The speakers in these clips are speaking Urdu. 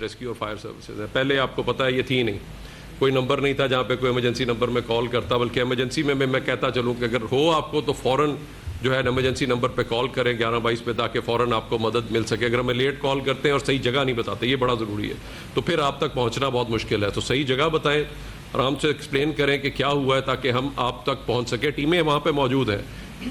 ریسکیو اور فائر سروسز ہے. پہلے آپ کو پتہ ہے یہ تھی نہیں, کوئی نمبر نہیں تھا جہاں پہ کوئی ایمرجنسی نمبر میں کال کرتا, بلکہ ایمرجنسی میں کہتا چلوں کہ اگر ہو آپ کو تو فوراً جو ہے ایمرجنسی نمبر پہ کال کریں 1122 پہ, تاکہ فوراً آپ کو مدد مل سکے. اگر ہمیں لیٹ کال کرتے ہیں اور صحیح جگہ نہیں بتاتے, یہ بڑا ضروری ہے, تو پھر آپ تک پہنچنا بہت مشکل ہے. تو صحیح جگہ بتائیں, آرام سے ایکسپلین کریں کہ کیا ہوا ہے تاکہ ہم آپ تک پہنچ سکیں. ٹیمیں وہاں پہ موجود ہیں,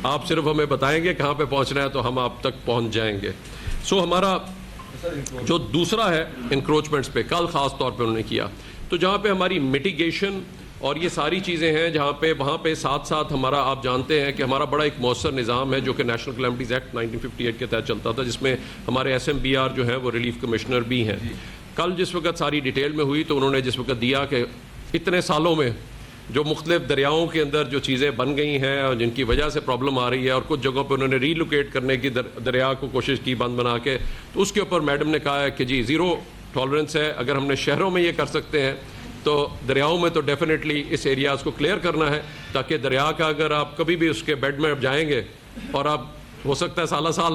آپ صرف ہمیں بتائیں گے کہاں پہ پہنچنا ہے تو ہم آپ تک پہنچ جائیں گے. سو ہمارا جو دوسرا ہے انکروچمنٹس پہ کل خاص طور پہ انہوں نے کیا, تو جہاں پہ ہماری میٹیگیشن اور یہ ساری چیزیں ہیں, جہاں پہ وہاں پہ ساتھ ساتھ ہمارا, آپ جانتے ہیں کہ ہمارا بڑا ایک مؤثر نظام ہے جو کہ نیشنل کلیمٹیز ایکٹ 1958 کے تحت چلتا تھا, جس میں ہمارے SMBR جو ہیں وہ ریلیف کمشنر بھی ہیں. کل جس وقت ساری ڈیٹیل میں ہوئی تو انہوں نے جس وقت دیا کہ اتنے سالوں میں جو مختلف دریاؤں کے اندر جو چیزیں بن گئی ہیں اور جن کی وجہ سے پرابلم آ رہی ہے, اور کچھ جگہوں پہ انہوں نے ری لوکیٹ کرنے کی دریا کو کوشش کی بند بنا کے, تو اس کے اوپر میڈم نے کہا ہے کہ جی زیرو ٹالرنس ہے. اگر ہم نے شہروں میں یہ کر سکتے ہیں تو دریاؤں میں تو ڈیفینیٹلی اس ایریاز کو کلیئر کرنا ہے, تاکہ دریا کا اگر آپ کبھی بھی اس کے بیڈ میں جائیں گے, اور آپ ہو سکتا ہے سالہ سال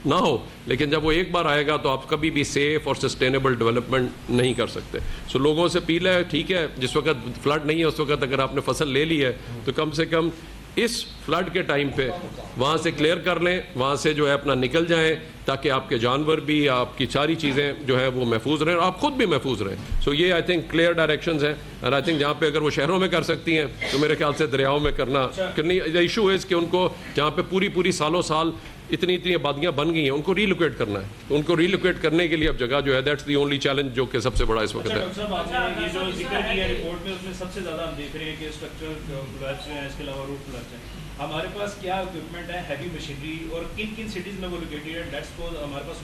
نہ ہو, لیکن جب وہ ایک بار آئے گا تو آپ کبھی بھی سیف اور سسٹینیبل ڈیولپمنٹ نہیں کر سکتے. سو لوگوں سے اپیل ہے, ٹھیک ہے جس وقت فلڈ نہیں ہے اس وقت اگر آپ نے فصل لے لی ہے تو کم سے کم اس فلڈ کے ٹائم پہ وہاں سے کلیئر کر لیں, وہاں سے جو ہے اپنا نکل جائیں, تاکہ آپ کے جانور بھی, آپ کی ساری چیزیں جو ہے وہ محفوظ رہیں اور آپ خود بھی محفوظ رہیں. سو یہ آئی تھنک کلیئر ڈائریکشنز ہیں, اور آئی تھنک جہاں پہ اگر وہ شہروں میں کر سکتی ہیں تو میرے خیال سے دریاؤں میں کرنی ایشو ہے کہ ان کو جہاں پہ پوری سالوں سال اتنی آبادیاں بن گئی ہیں ان کو ری لوکیٹ کرنا ہے. تو ان کو ری لوکیٹ کرنے کے لیے اب جگہ جو ہے دیٹس دی اونلی چیلنج جو کہ سب سے بڑا اس وقت ہے. یہ جو ذکر کیا رپورٹ میں اس میں سب سے زیادہ ہم دیکھ رہے ہیں کہ اسٹرکچر کولیپس ہیں, اس کے علاوہ روف کولیپس ہیں. ہمارے پاس کیا اکوپمنٹ ہے, ہیوی مشینری, اور کن سٹیز میں وہ لوکیٹڈ ہے؟ لیٹس سپوز ہمارے پاس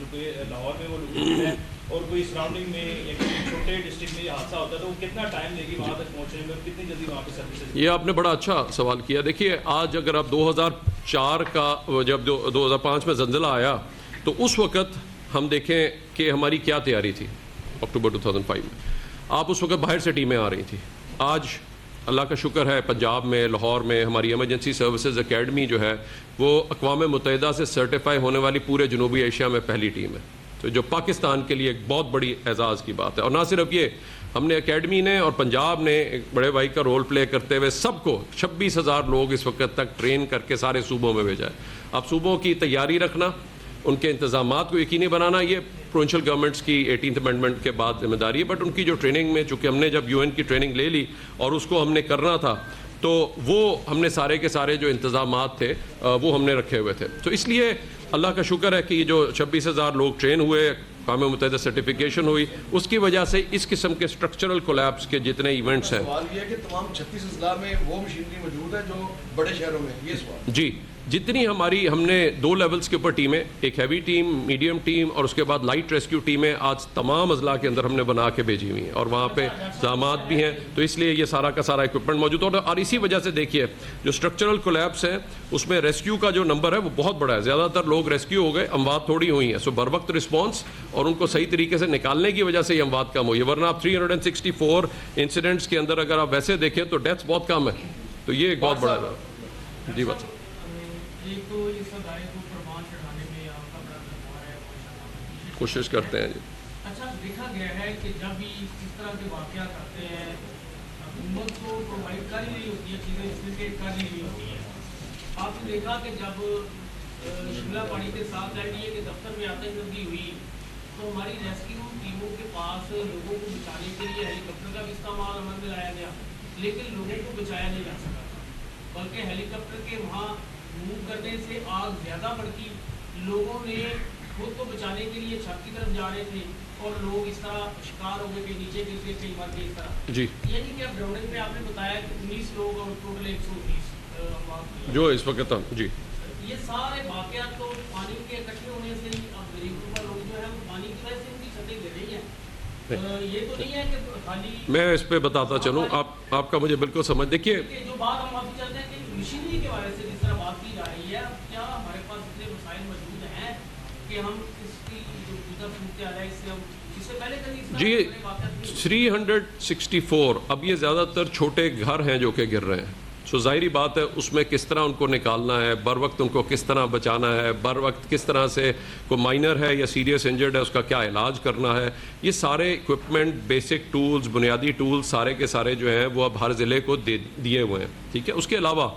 لاہور میں وہ لوکیٹڈ ہے, اور کوئی سراؤنڈنگ میں یا کسی چھوٹے ڈسٹرکٹ میں یہ حادثہ ہوتا ہے تو وہ کتنا ٹائم لے گی وہاں تک پہنچنے میں, کتنی جلدی وہاں پہ سروسز؟ یہ آپ نے بڑا اچھا سوال کیا. دیکھیے آج اگر آپ 2004 کا جب 2005 میں زلزلہ آیا تو اس وقت ہم دیکھیں کہ ہماری کیا تیاری تھی. اکتوبر 2005 میں آپ اس وقت باہر سے ٹیمیں آ رہی تھیں. آج اللہ کا شکر ہے پنجاب میں, لاہور میں ہماری ایمرجنسی سروسز اکیڈمی جو ہے وہ اقوام متحدہ سے سرٹیفائی ہونے والی پورے جنوبی ایشیا میں پہلی ٹیم ہے, تو جو پاکستان کے لیے ایک بہت بڑی اعزاز کی بات ہے. اور نہ صرف یہ, ہم نے اکیڈمی نے اور پنجاب نے ایک بڑے بھائی کا رول پلے کرتے ہوئے سب کو 26,000 لوگ اس وقت تک ٹرین کر کے سارے صوبوں میں بھیجا ہے. اب صوبوں کی تیاری رکھنا, ان کے انتظامات کو یقینی بنانا, یہ پروونشل گورنمنٹس کی 18th امینڈمنٹ کے بعد ذمہ داری ہے. بٹ ان کی جو ٹریننگ میں, چونکہ ہم نے جب UN کی ٹریننگ لے لی اور اس کو ہم نے کرنا تھا, تو وہ ہم نے سارے کے سارے جو انتظامات تھے وہ ہم نے رکھے ہوئے تھے. تو اس لیے اللہ کا شکر ہے کہ یہ جو 26,000 لوگ ٹرین ہوئے, اقوام متحدہ سرٹیفیکیشن ہوئی, اس کی وجہ سے اس قسم کے اسٹرکچرل کولیپس کے جتنے ایونٹس ہیں. سوال یہ ہے کہ تمام 36 اضلاع میں وہ مشینری موجود ہے جو بڑے شہروں میں, یہ سوال. جی, جتنی ہم نے 2 لیولز کے اوپر ٹیمیں, ایک ہیوی ٹیم, میڈیم ٹیم اور اس کے بعد لائٹ ریسکیو ٹیمیں آج تمام اضلاع کے اندر ہم نے بنا کے بھیجی ہوئی ہیں, اور وہاں پہ انتظامات بھی ہیں. تو اس لیے یہ سارا کا سارا اکوپمنٹ موجود ہے. اور اسی وجہ سے دیکھیے جو اسٹرکچرل کولیپس ہیں اس میں ریسکیو کا جو نمبر ہے وہ بہت بڑا ہے. زیادہ تر لوگ ریسکیو ہو گئے, اموات تھوڑی ہوئی ہیں. سو بر وقت رسپانس اور ان کو صحیح طریقے سے نکالنے کی وجہ سے یہ اموات کم ہوئی ہے, ورنہ آپ 364 انسیڈنٹس کے اندر اگر آپ ویسے دیکھیں تو ڈیتھس بہت کم ہے. تو یہ ایک بہت بڑا ہے. جی بات کوشش کرتے ہیں. جی اچھا, دیکھا گیا ہے کہ جب بھی اس طرح کے واقعات آتے ہیں حکومت کو پرووائڈ کر ہی نہیں ہوتی ہے, چیزیں فیسیلیٹیٹ کر ہی نہیں ہوتی ہیں. آپ نے دیکھا کہ جب شملہ پاڑی کے ساتھ NDA کے دفتر میں آتش زدگی ہوئی تو ہماری ریسکیو ٹیموں کے پاس لوگوں کو بچانے کے لیے ہیلی کاپٹر کا بھی استعمال عمل میں لایا گیا, لیکن لوگوں کو بچایا نہیں جا سکا تھا, بلکہ ہیلی کاپٹر کے وہاں موو کرنے سے آگ زیادہ بڑھتی. لوگوں نے خود کو بچانے کے لیے چھت کی طرف جا رہے تھے اور لوگ اس طرح شکار ہو گئے کہ نیچے گر گئے, کئی مر گئے اس طرح. جی, یعنی کہ اب گراؤنڈنگ میں آپ نے بتایا کہ 19 لوگ اور ٹوٹل 130 جو اس وقت ہم. جی, یہ سارے واقعات تو پانی کے اکٹھے ہونے سے ہی, اب غریبوں کا لوگ جو ہے وہ پانی کی وجہ سے ان کی چھتیں گر رہی ہیں. یہ تو نہیں ہے کہ خالی میں اس پہ بتاتا چلوں, آپ کا مجھے بالکل سمجھ. دیکھیے جو بات ہم آپ چلتے ہیں کہ مشینری کے بارے سے جس طرح بات کی جا رہی ہے, اب کیا ہمارے پاس اتنے وسائل موجود ہیں کہ ہم اس کی جو گزر صورت حال ہے اس سے ہم اس سے پہلے کبھی اس طرح جی 364 اب یہ زیادہ تر چھوٹے گھر ہیں جو کہ گر رہے ہیں. سو ظاہری بات ہے اس میں کس طرح ان کو نکالنا ہے، بر وقت ان کو کس طرح بچانا ہے، بر وقت کس طرح سے کوئی مائنر ہے یا سیریس انجرڈ ہے اس کا کیا علاج کرنا ہے، یہ سارے اکوپمنٹ، بیسک ٹولز، بنیادی ٹولز سارے کے سارے جو ہیں وہ اب ہر ضلع کو دیے ہوئے ہیں. ٹھیک ہے. اس کے علاوہ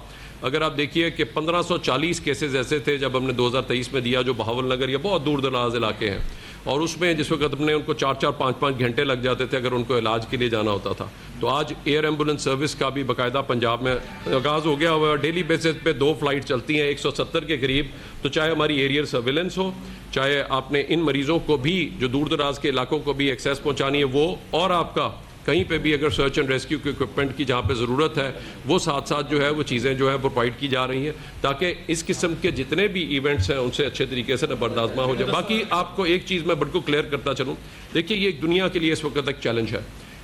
اگر آپ دیکھیے کہ 1540 کیسز ایسے تھے جب ہم نے 2023 میں دیا جو بہاول نگر یا بہت دور دراز علاقے ہیں، اور اس میں جس وقت ہم نے ان کو 4-4 5-5 گھنٹے لگ جاتے تھے اگر ان کو علاج کے لیے جانا ہوتا تھا. تو آج ایئر ایمبولینس سروس کا بھی باقاعدہ پنجاب میں آغاز ہو گیا ہوا ہے. ڈیلی بیسس پہ 2 فلائٹ چلتی ہیں 170 کے قریب. تو چاہے ہماری ایریئر سرویلنس ہو، چاہے آپ نے ان مریضوں کو بھی جو دور دراز کے علاقوں کو بھی ایکسیس پہنچانی ہے وہ، اور آپ کا کہیں پہ بھی اگر سرچ اینڈ ریسکیو کے اکوپمنٹ کی جہاں پہ ضرورت ہے وہ ساتھ ساتھ جو ہے وہ چیزیں جو ہے پرووائڈ کی جا رہی ہیں تاکہ اس قسم کے جتنے بھی ایونٹس ہیں ان سے اچھے طریقے سے نبردآزما ہو جائے. باقی آپ کو ایک چیز میں بالکل کلیئر کرتا چلوں، دیکھیے یہ ایک دنیا کے لیے اس وقت ایک چیلنج ہے.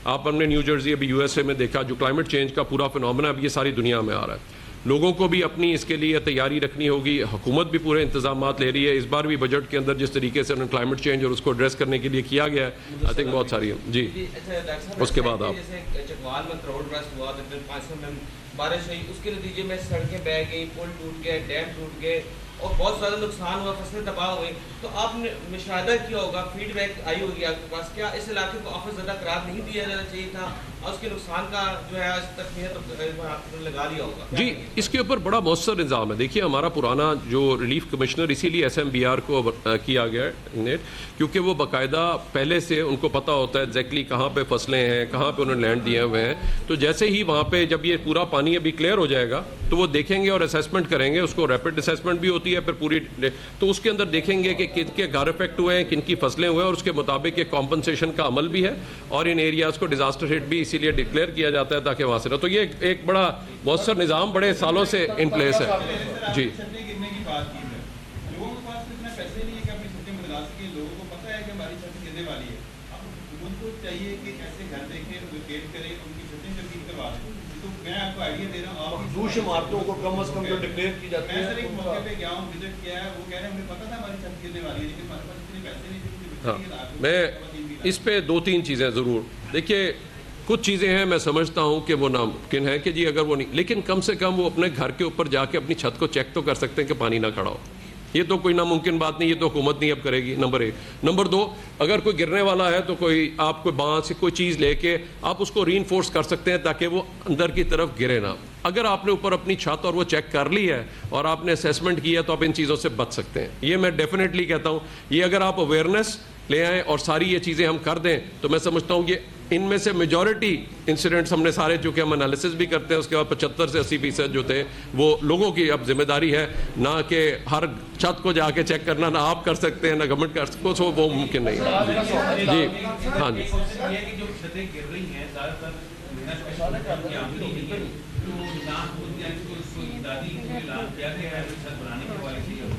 آپ ہم نے نیو جرسی ابھی یو ایس اے میں دیکھا جو کلائمیٹ چینج کا پورا فنومنا اب یہ ساری دنیا میں آ رہا ہے. لوگوں کو بھی اپنی اس کے لیے تیاری رکھنی ہوگی، حکومت بھی پورے انتظامات لے رہی ہے. اس بار بھی بجٹ کے اندر جس طریقے سے کلائمیٹ چینج اور اس کو ایڈریس کرنے کے لیے کیا گیا ہے آئی تھنک بہت ساری ہے. جی اس کے بعد آپ جیسے چکوال میں کروڑ برسٹ ہوا تو 500 میں بارش ہوئی، اس کے نتیجے میں سڑکیں بہہ گئی، پل ٹوٹ گئے، ڈیم ٹوٹ گئے اور بہت زیادہ نقصان ہوا، فصلیں تباہ ہوئی. تو آپ نے مشاہدہ کیا ہوگا، فیڈ بیک آئی ہوگی آپ کے پاس، کیا اس علاقے کو آفت زدہ قرار نہیں دیا جانا چاہیے تھا اور اس کے نقصان کا جو ہے تخمینہ آپ نے لگا لیا ہوگا؟ جی اس کے اوپر بڑا مؤثر نظام ہے. دیکھیے ہمارا پرانا جو ریلیف کمشنر اسی لیے SMBR کو کیا گیا ہے کیونکہ وہ باقاعدہ پہلے سے ان کو پتہ ہوتا ہے ایگزیکٹلی کہاں پہ فصلیں ہیں، کہاں پہ انہوں نے لینڈ دیے ہوئے ہیں. تو جیسے ہی وہاں پہ جب یہ پورا پانی ابھی کلیئر ہو جائے گا تو وہ دیکھیں گے اور اسیسمنٹ کریں گے. اس کو ریپڈ اسیسمنٹ بھی ہوتی ہے پھر پوری، تو اس کے اندر دیکھیں گے کہ کن کے گھر افیکٹ ہوئے ہیں، کن کی فصلیں ہوئے ہیں اور اس کے مطابق ایک کمپنسیشن کا عمل بھی ہے اور ان ایریاز کو ڈیزاسٹر ہٹ بھی اسی لیے ڈکلیئر کیا جاتا ہے تاکہ وہاں سے نہ. تو یہ ایک بڑا مؤثر نظام بڑے سالوں سے ان پلیس ہے. جی لوگوں کے پاس اتنے پیسے نہیں ہے کہ اپنی چھٹی بدلا سکیں. لوگوں کو پتہ ہے کہ ہماری چھت گرنے والی ہے. اب حکومت کو چاہیے کہ ایسے گھر دیکھیں، ویکیٹ کریں، ان کی چھتیں تبدیل کروا دیں. تو میں آپ کو آئیڈیا دے رہا ہوں، دوش عمارتوں کو کم از کم جو ڈکلیئر کی جاتی ہے. میں سر ایک موقع پہ گیا ہوں، وزٹ کیا ہے، وہ کہہ رہے ہیں ہمیں پتہ تھا ہماری چھت گرنے والی ہے لیکن ہمارے پاس اتنے پیسے نہیں تھے. میں اس پہ 2-3 چیزیں ضرور دیکھیے. کچھ چیزیں ہیں میں سمجھتا ہوں کہ وہ ناممکن ہے کہ جی اگر وہ نہیں، لیکن کم سے کم وہ اپنے گھر کے اوپر جا کے اپنی چھت کو چیک تو کر سکتے ہیں کہ پانی نہ کھڑا ہو. یہ تو کوئی ناممکن بات نہیں، یہ تو حکومت نہیں اب کرے گی. نمبر 1. نمبر 2، اگر کوئی گرنے والا ہے تو کوئی آپ کوئی بانس کوئی چیز لے کے آپ اس کو ری انفورس کر سکتے ہیں تاکہ وہ اندر کی طرف گرے نہ. اگر آپ نے اوپر اپنی چھت اور وہ چیک کر لی ہے اور آپ نے اسیسمنٹ کیا تو آپ ان چیزوں سے بچ سکتے ہیں. یہ میں ڈیفینیٹلی کہتا ہوں. یہ اگر آپ اویئرنیس لے آئیں اور ساری یہ چیزیں ہم کر دیں تو میں سمجھتا ہوں یہ ان میں سے میجورٹی انسیڈنٹس ہم نے سارے، چونکہ ہم انالیسس بھی کرتے ہیں، اس کے بعد 75 سے 80% جو تھے وہ لوگوں کی اب ذمہ داری ہے، نہ کہ ہر چھت کو جا کے چیک کرنا نہ آپ کر سکتے ہیں نہ گورنمنٹ کر سکتے ہیں، وہ ممکن نہیں ہے. جی ہاں جی جو چھتیں گر رہی ہیں زیادہ تر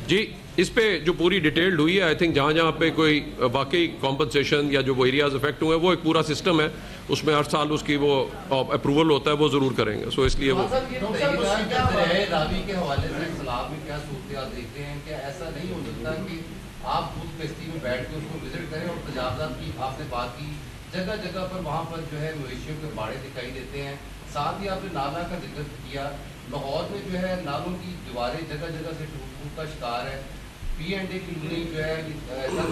جی اس پہ جو پوری ڈیٹیلڈ ہوئی ہے آئی تھنک جہاں جہاں پہ کوئی واقعی کمپنسیشن یا جو وہ ایریاز افیکٹ ہوئے ہیں وہ ایک پورا سسٹم ہے، اس میں ہر سال اس کی وہ اپروول ہوتا ہے، وہ ضرور کریں گے. سو اس لیے وہ راوی کے حوالے سے سیلاب میں کیا صورتحال دیکھتے ہیں کہ ایسا نہیں ہو سکتا کہ آپ خود کشتی میں بیٹھ کے اس کو وزٹ کریں اور تجاوزات کی آپ نے بات کی، جگہ جگہ پر وہاں پر جو ہے مویشیوں کے باڑے دکھائی دیتے ہیں. ساتھ ہی آپ نے نالا کا ذکر کیا، لاہور میں جو ہے نالوں کی دیواریں جگہ جگہ سے ٹوٹ کا شکار ہے. P&A کی لونی جو ہے ایسا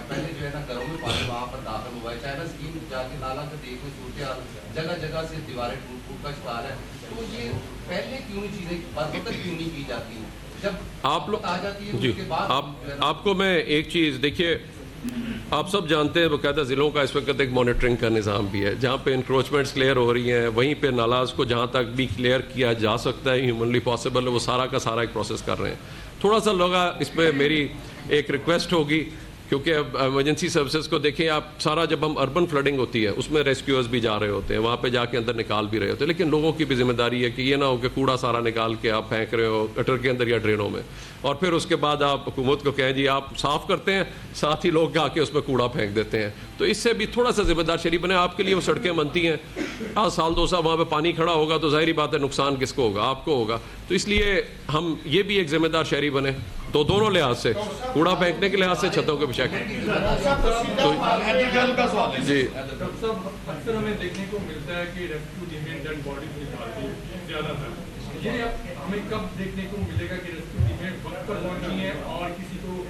پہلے جو ہے نا گھروں میں پانی وہاں پر داخل ہوا ہے، چائنا اسکیم جا کے نالا کا دیکھ صورتحال جگہ جگہ سے دیواریں ٹوٹ کا شکار ہے. تو یہ پہلے کیوں نہیں چیزیں بدتر کیوں نہیں کی جاتی ہیں جب آپ لوگ آ جاتی ہے جی اس کے بعد؟ آپ کو میں ایک چیز دیکھیے، آپ سب جانتے ہیں باقاعدہ ضلعوں کا اس وقت ایک مانیٹرنگ کا نظام بھی ہے جہاں پہ انکروچمنٹس کلیئر ہو رہی ہیں، وہیں پہ نالاز کو جہاں تک بھی کلیئر کیا جا سکتا ہے ہیومنلی پاسبل وہ سارا کا سارا ایک پروسیس کر رہے ہیں. تھوڑا سا لوگ اس پہ میری ایک ریکویسٹ ہوگی کیونکہ اب ایمرجنسی سروسز کو دیکھیں آپ، سارا جب ہم اربن فلڈنگ ہوتی ہے اس میں ریسکیورز بھی جا رہے ہوتے ہیں، وہاں پہ جا کے اندر نکال بھی رہے ہوتے ہیں، لیکن لوگوں کی بھی ذمہ داری ہے کہ یہ نہ ہو کہ کوڑا سارا نکال کے آپ پھینک رہے ہو گٹر کے اندر یا ڈرینوں میں اور پھر اس کے بعد آپ حکومت کو کہیں جی آپ صاف کرتے ہیں، ساتھ ہی لوگ آ کے اس میں کوڑا پھینک دیتے ہیں. تو اس سے بھی تھوڑا سا ذمہ دار شہری بنے. آپ کے لیے وہ سڑکیں بنتی ہیں، آج سال 2 سال وہاں پہ پانی کھڑا ہوگا تو ظاہری بات ہے نقصان کس کو ہوگا؟ آپ کو ہوگا. تو اس لیے ہم یہ بھی ایک ذمہ دار شہری بنے، تو دونوں لحاظ سے، کوڑا پھینکنے کے لحاظ سے، چھتوں کے بچا کے. جی اکثر ہمیں دیکھنے کو ملتا ہے کہ ریسکیو ٹیمیں ڈیڈ باڈیز نکالتی ہیں زیادہ تر. یہ ہمیں کب دیکھنے کو ملے گا کہ ریسکیو ٹیمیں وقت پر پہنچی ہیں اور کسی کو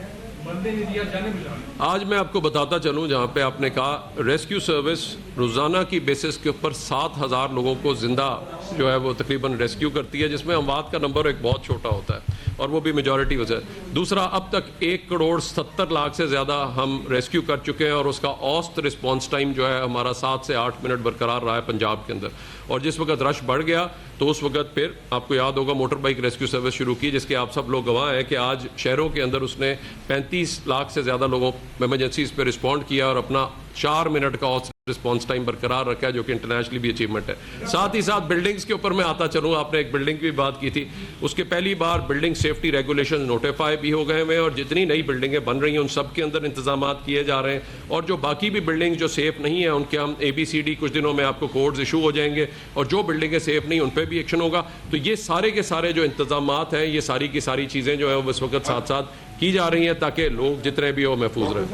مرنے نہیں دیا جانے بچانا؟ آج میں آپ کو بتاتا چلوں جہاں پہ آپ نے کہا ریسکیو سروس روزانہ کی بیسس کے اوپر 7,000 لوگوں کو زندہ جو ہے وہ تقریباً ریسکیو کرتی ہے، جس میں اموات کا نمبر ایک بہت چھوٹا ہوتا ہے اور وہ بھی میجورٹی وجہ. دوسرا، اب تک 1,70,00,000 سے زیادہ ہم ریسکیو کر چکے ہیں اور اس کا اوسط رسپانس ٹائم جو ہے ہمارا 7 سے 8 منٹ برقرار رہا ہے پنجاب کے اندر. اور جس وقت رش بڑھ گیا تو اس وقت پھر آپ کو یاد ہوگا موٹر بائک ریسکیو سروس شروع کی، جس کے آپ سب لوگ گواہ ہیں کہ آج شہروں کے اندر اس نے 35 لاکھ سے زیادہ لوگوں ایمرجنسیز پہ رسپونڈ کیا اور اپنا 4 منٹ کا رسپانس ٹائم برقرار رکھا ہے، جو کہ انٹرنیشنلی بھی اچیومنٹ ہے. ساتھ ہی ساتھ بلڈنگز کے اوپر میں آتا چلوں، آپ نے ایک بلڈنگ کی بات کی تھی، اس کے پہلی بار بلڈنگ سیفٹی ریگولیشن نوٹیفائی بھی ہو گئے ہیں اور جتنی نئی بلڈنگیں بن رہی ہیں ان سب کے اندر انتظامات کیے جا رہے ہیں. اور جو باقی بھی بلڈنگ جو سیف نہیں ہیں ان کے ہم ABCD کچھ دنوں میں آپ کو کوڈز ایشو ہو جائیں گے اور جو بلڈنگیں سیف نہیں ان پہ بھی ایکشن ہوگا. تو یہ سارے کے سارے جو انتظامات ہیں، یہ ساری کی ساری چیزیں جو ہیں وہ اس وقت ساتھ ساتھ کی جا رہی ہیں تاکہ لوگ جتنے بھی ہو محفوظ رہیں.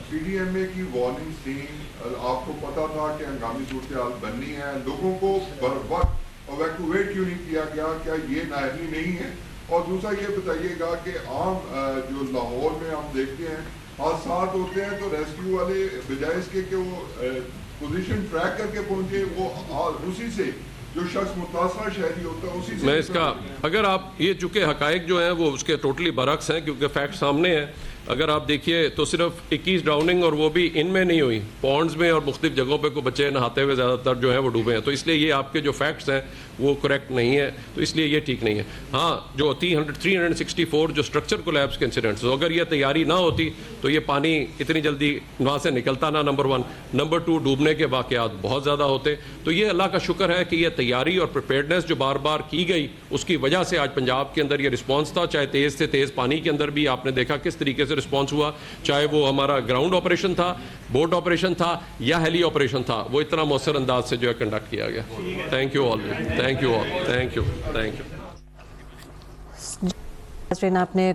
PDMA کی وارننگ تھی، آپ کو پتا تھا کہ ہنگامی صورتحال بننی ہے، لوگوں کو بر وقت ایویکویٹ کیوں نہیں کیا گیا؟ کیا یہ نااہلی نہیں ہے؟ اور دوسرا یہ بتائیے گا کہ عام جو لاہور میں ہم دیکھتے ہیں حادثات ہوتے ہیں تو ریسکیو والے بجائے اس کے کہ وہ پوزیشن ٹریک کر کے پہنچے، وہ اسی سے جو شخص متاثرہ شہری ہوتا ہے اسی سے. میں اس کا اگر آپ یہ چونکہ حقائق جو ہیں وہ اس کے ٹوٹلی برعکس ہیں کیونکہ فیکٹ سامنے ہیں. اگر آپ دیکھیے تو صرف 21 ڈراؤننگ اور وہ بھی ان میں نہیں ہوئی، پونڈز میں اور مختلف جگہوں پہ کو بچے نہاتے ہوئے زیادہ تر جو ہیں وہ ڈوبے ہیں. تو اس لیے یہ آپ کے جو فیکٹس ہیں وہ کریکٹ نہیں ہے، تو اس لیے یہ ٹھیک نہیں ہے. ہاں، جو 364 جو اسٹرکچر کولیپس کے انسیڈنٹس، اگر یہ تیاری نہ ہوتی تو یہ پانی اتنی جلدی وہاں سے نکلتا نہ، نمبر 1. نمبر 2، ڈوبنے کے واقعات بہت زیادہ ہوتے. تو یہ اللہ کا شکر ہے کہ یہ تیاری اور پریپیئرڈنس جو بار بار کی گئی اس کی وجہ سے آج پنجاب کے اندر یہ رسپانس تھا. چاہے تیز سے تیز پانی کے اندر بھی آپ نے دیکھا کس طریقے سے رسپانس ہوا، چاہے وہ ہمارا گراؤنڈ آپریشن تھا، بوٹ آپریشن تھا یا ہیلی آپریشن تھا، وہ اتنا مؤثر انداز سے جو ہے کنڈکٹ کیا گیا. Thank you all, thank you all, thank you. آپ نے